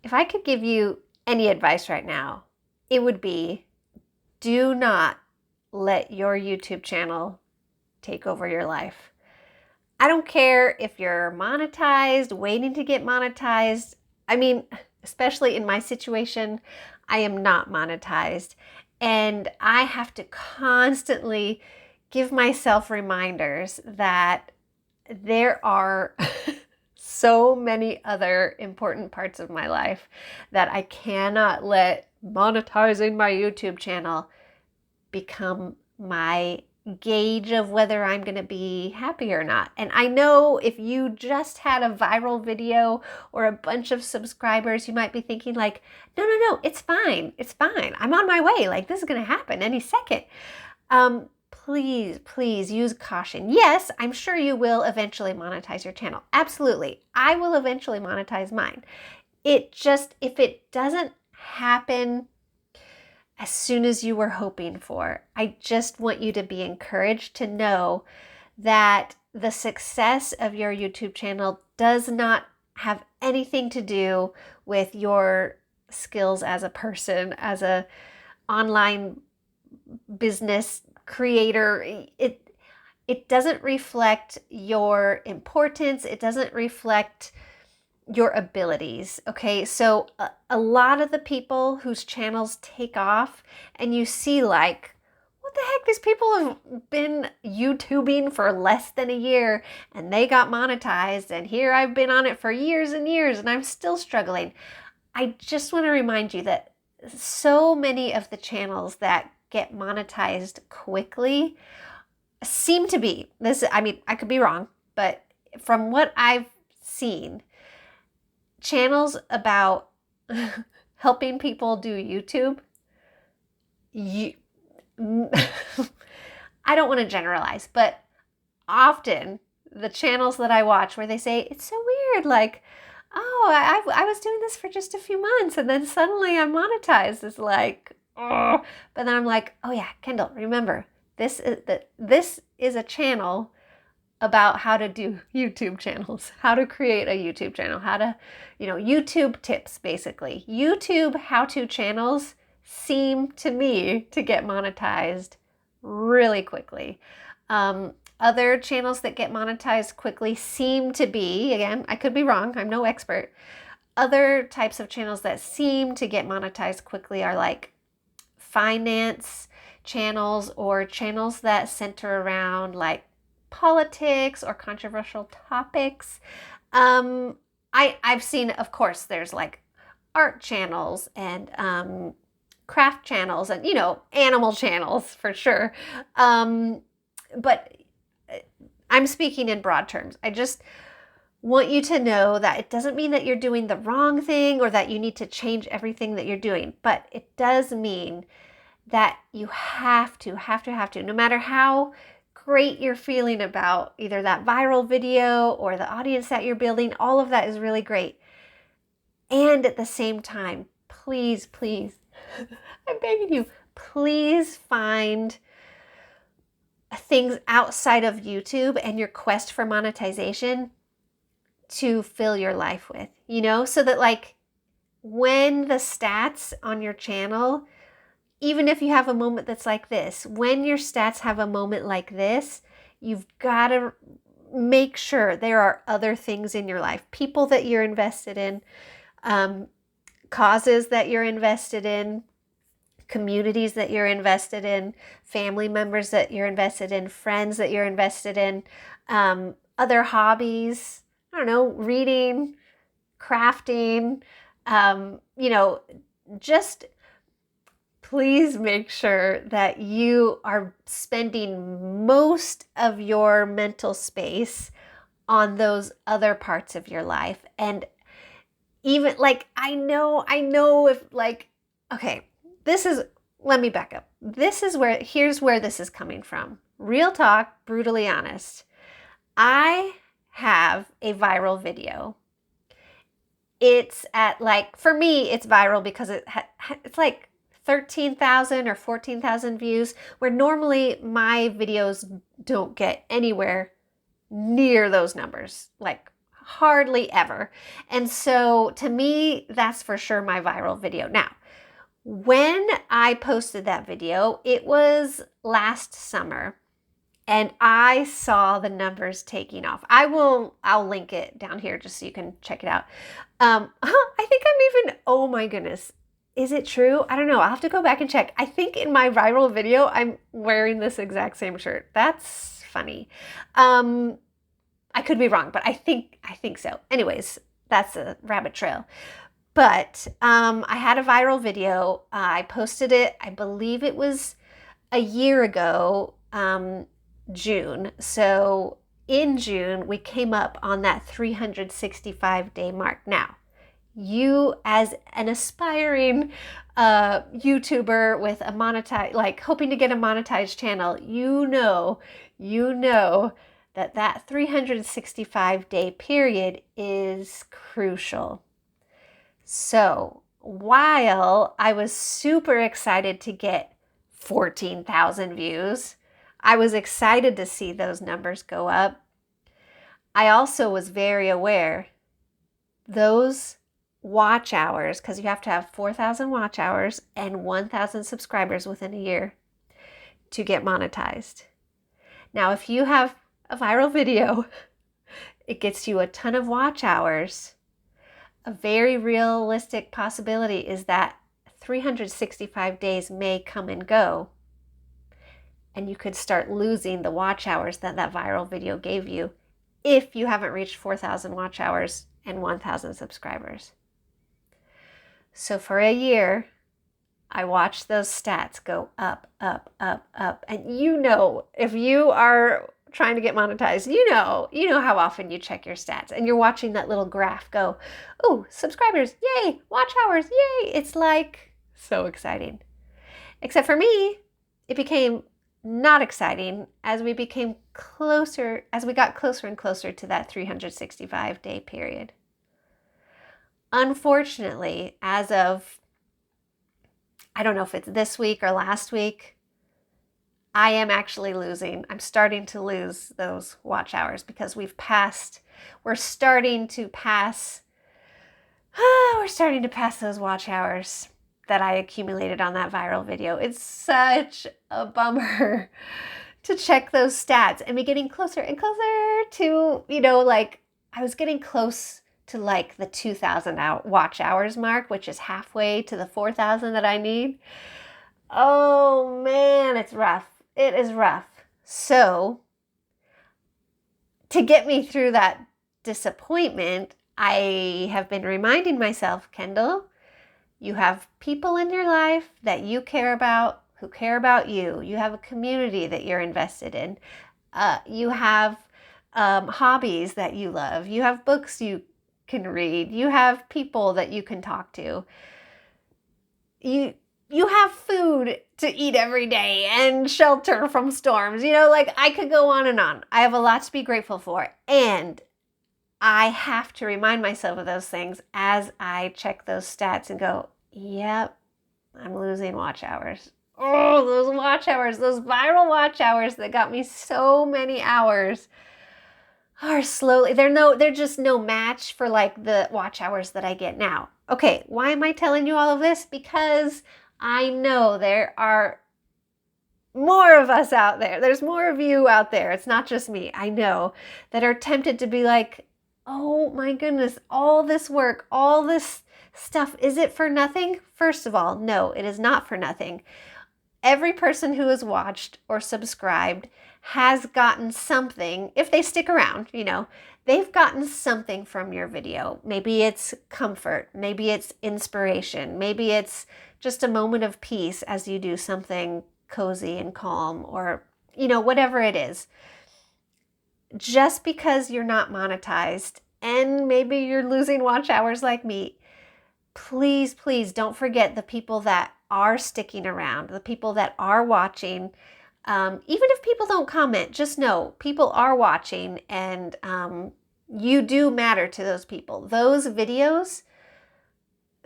if I could give you any advice right now, it would be, do not let your YouTube channel take over your life. I don't care if you're monetized, waiting to get monetized. I mean, especially in my situation, I am not monetized. And I have to constantly give myself reminders that there are so many other important parts of my life that I cannot let monetizing my YouTube channel become my gauge of whether I'm going to be happy or not. And I know if you just had a viral video or a bunch of subscribers, you might be thinking like, no, it's fine. It's fine. I'm on my way. Like, this is going to happen any second. Please use caution. Yes, I'm sure you will eventually monetize your channel. Absolutely. I will eventually monetize mine. If it doesn't happen as soon as you were hoping for, I just want you to be encouraged to know that the success of your YouTube channel does not have anything to do with your skills as a person, as a online business creator. It doesn't reflect your importance. It doesn't reflect your abilities. Okay, so a lot of the people whose channels take off and you see like, what the heck, these people have been YouTubing for less than a year and they got monetized, and here I've been on it for years and years and I'm still struggling. I just want to remind you that so many of the channels that get monetized quickly seem to be this. I mean, I could be wrong, but from what I've seen, channels about helping people do YouTube, I don't want to generalize, but often the channels that I watch where they say, it's so weird, like, oh, I was doing this for just a few months and then suddenly I'm monetized, is like, oh. But then I'm like, oh yeah, Kendall, remember, this is a channel about how to do YouTube channels, how to create a YouTube channel, how to, YouTube tips, basically. YouTube how-to channels seem to me to get monetized really quickly. Other channels that get monetized quickly seem to be, again, I could be wrong, I'm no expert. Other types of channels that seem to get monetized quickly are like finance channels or channels that center around like politics or controversial topics. I've seen, of course, there's like art channels and craft channels and, animal channels for sure. But I'm speaking in broad terms. I just want you to know that it doesn't mean that you're doing the wrong thing or that you need to change everything that you're doing, but it does mean that you have to, no matter how great you're feeling about either that viral video or the audience that you're building, all of that is really great. And at the same time, please, I'm begging you, please find things outside of YouTube and your quest for monetization to fill your life with, so that like when the stats on your channel, even if you have a moment that's like this, when your stats have a moment like this, you've got to make sure there are other things in your life, people that you're invested in, causes that you're invested in, communities that you're invested in, family members that you're invested in, friends that you're invested in, other hobbies, I don't know, reading, crafting, just please make sure that you are spending most of your mental space on those other parts of your life. And even like, I know if like, okay, let me back up. Here's where this is coming from. Real talk, brutally honest. I have a viral video. It's at like, for me, it's viral because it's like 13,000 or 14,000 views, where normally my videos don't get anywhere near those numbers, like hardly ever. And so to me, that's for sure my viral video. Now, when I posted that video, it was last summer, and I saw the numbers taking off. I'll link it down here just so you can check it out. I think I'm even, oh my goodness, is it true? I don't know. I'll have to go back and check. I think in my viral video, I'm wearing this exact same shirt. That's funny. I could be wrong, but I think so. Anyways, that's a rabbit trail. But I had a viral video. I posted it, I believe it was a year ago, June. So in June, we came up on that 365-day mark. Now, you as an aspiring YouTuber with a monetized, hoping to get a monetized channel, you know that 365-day period is crucial. So while I was super excited to get 14,000 views, I was excited to see those numbers go up. I also was very aware those watch hours, because you have to have 4,000 watch hours and 1,000 subscribers within a year to get monetized. Now, if you have a viral video, it gets you a ton of watch hours. A very realistic possibility is that 365 days may come and go, and you could start losing the watch hours that viral video gave you if you haven't reached 4,000 watch hours and 1,000 subscribers. So for a year, I watched those stats go up, up, up, up. And if you are trying to get monetized, you know how often you check your stats and you're watching that little graph go, oh, subscribers, yay, watch hours, yay. It's like so exciting. Except for me, it became not exciting as we got closer and closer to that 365-day period. Unfortunately, as of, I don't know if it's this week or last week, I'm starting to lose those watch hours because we're starting to pass those watch hours that I accumulated on that viral video. It's such a bummer to check those stats and be getting closer and closer to, I was getting close to the 2,000 watch hours mark, which is halfway to the 4,000 that I need. Oh man, it's rough. It is rough. So to get me through that disappointment, I have been reminding myself, Kendall, you have people in your life that you care about, who care about you. You have a community that you're invested in. You have hobbies that you love. You have books you can read. You have people that you can talk to. You have food to eat every day and shelter from storms. I could go on and on. I have a lot to be grateful for. And I have to remind myself of those things as I check those stats and go, yep, I'm losing watch hours. Oh, those watch hours, those viral watch hours that got me so many hours are slowly, they're just no match for the watch hours that I get now. Okay, why am I telling you all of this? Because I know there are more of us out there. There's more of you out there. It's not just me. I know that are tempted to be like, oh my goodness, all this work, all this stuff, is it for nothing? First of all, no, it is not for nothing. Every person who has watched or subscribed has gotten something. If they stick around, they've gotten something from your video. Maybe it's comfort, maybe it's inspiration, maybe it's just a moment of peace as you do something cozy and calm, or whatever it is. Just because you're not monetized and maybe you're losing watch hours like me, please don't forget the people that are sticking around, the people that are watching. Even if people don't comment, just know people are watching, and you do matter to those people. Those videos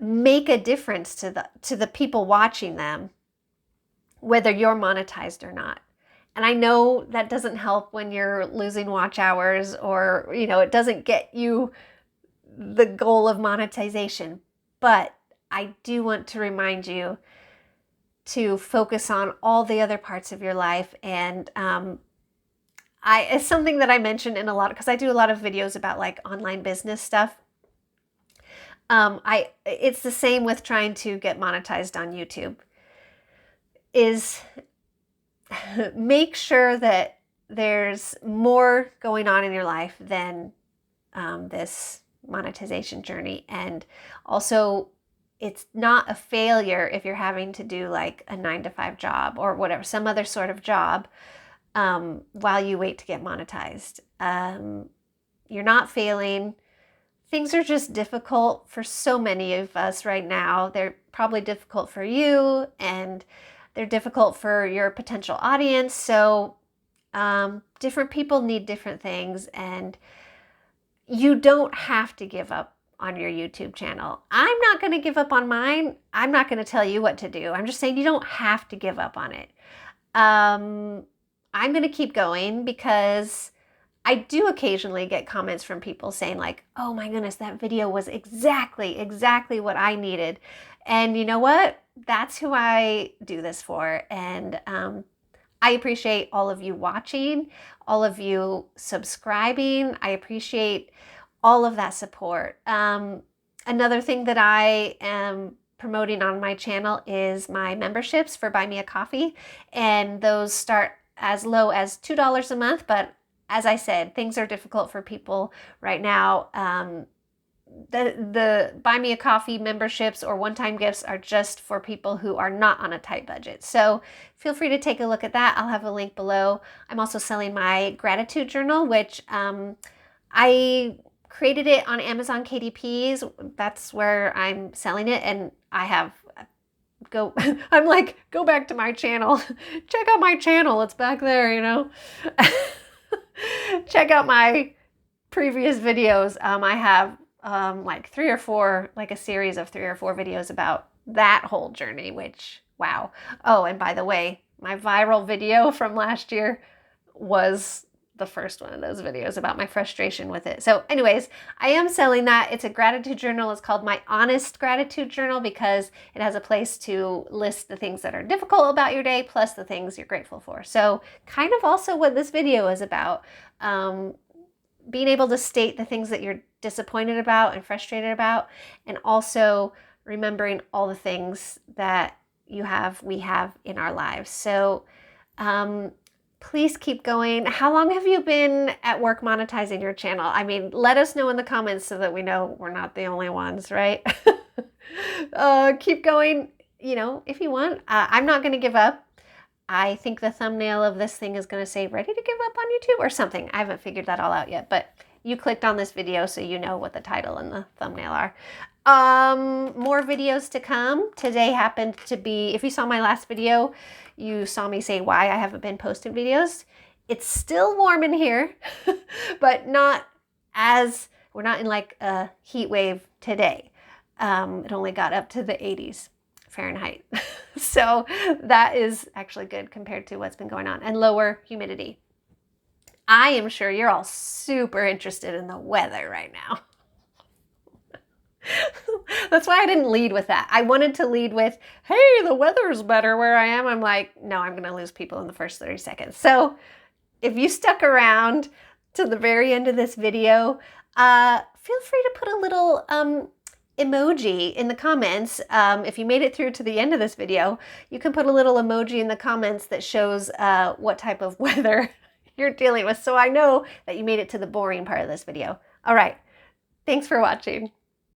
make a difference to the people watching them, whether you're monetized or not. And I know that doesn't help when you're losing watch hours or, it doesn't get you the goal of monetization. But I do want to remind you to focus on all the other parts of your life. And it's something that I mention in a lot, because I do a lot of videos about like online business stuff. It's the same with trying to get monetized on YouTube. Is make sure that there's more going on in your life than this monetization journey. And also, it's not a failure if you're having to do like a 9-to-5 job or whatever, some other sort of job while you wait to get monetized. You're not failing. Things are just difficult for so many of us right now. They're probably difficult for you, and they're difficult for your potential audience. So different people need different things, and you don't have to give up on your YouTube channel. I'm not going to give up on mine. I'm not going to tell you what to do. I'm just saying you don't have to give up on it. I'm going to keep going, because I do occasionally get comments from people saying like, oh my goodness, that video was exactly what I needed. And you know what? That's who I do this for. And I appreciate all of you watching, all of you subscribing. I appreciate all of that support. Another thing that I am promoting on my channel is my memberships for Buy Me a Coffee. And those start as low as $2 a month. But as I said, things are difficult for people right now. The Buy Me a Coffee memberships or one-time gifts are just for people who are not on a tight budget. So feel free to take a look at that. I'll have a link below. I'm also selling my gratitude journal, which I created it on Amazon KDPs. That's where I'm selling it. And I have I'm like, go back to my channel. Check out my channel. It's back there, Check out my previous videos. I have like 3 or 4, like a series of 3 or 4 videos about that whole journey, which, wow. Oh, and by the way, my viral video from last year was the first one of those videos about my frustration with it. So anyways, I am selling that. It's a gratitude journal. It's called My Honest Gratitude Journal, because it has a place to list the things that are difficult about your day, plus the things you're grateful for. So kind of also what this video is about, being able to state the things that you're disappointed about and frustrated about, and also remembering all the things that we have in our lives. So please keep going. How long have you been at work monetizing your channel? I mean, let us know in the comments so that we know we're not the only ones, right? Keep going, if you want. I'm not going to give up. I think the thumbnail of this thing is going to say ready to give up on YouTube or something. I haven't figured that all out yet, but you clicked on this video, so you know what the title and the thumbnail are. More videos to come. Today happened to be, if you saw my last video, you saw me say why I haven't been posting videos. It's still warm in here, but we're not in like a heat wave today. It only got up to the 80s Fahrenheit. So that is actually good compared to what's been going on, and lower humidity. I am sure you're all super interested in the weather right now. That's why I didn't lead with that. I wanted to lead with, hey, the weather's better where I am. I'm like, no, I'm going to lose people in the first 30 seconds. So if you stuck around to the very end of this video, feel free to put a little emoji in the comments. If you made it through to the end of this video, you can put a little emoji in the comments that shows what type of weather you're dealing with, so I know that you made it to the boring part of this video. All right. Thanks for watching.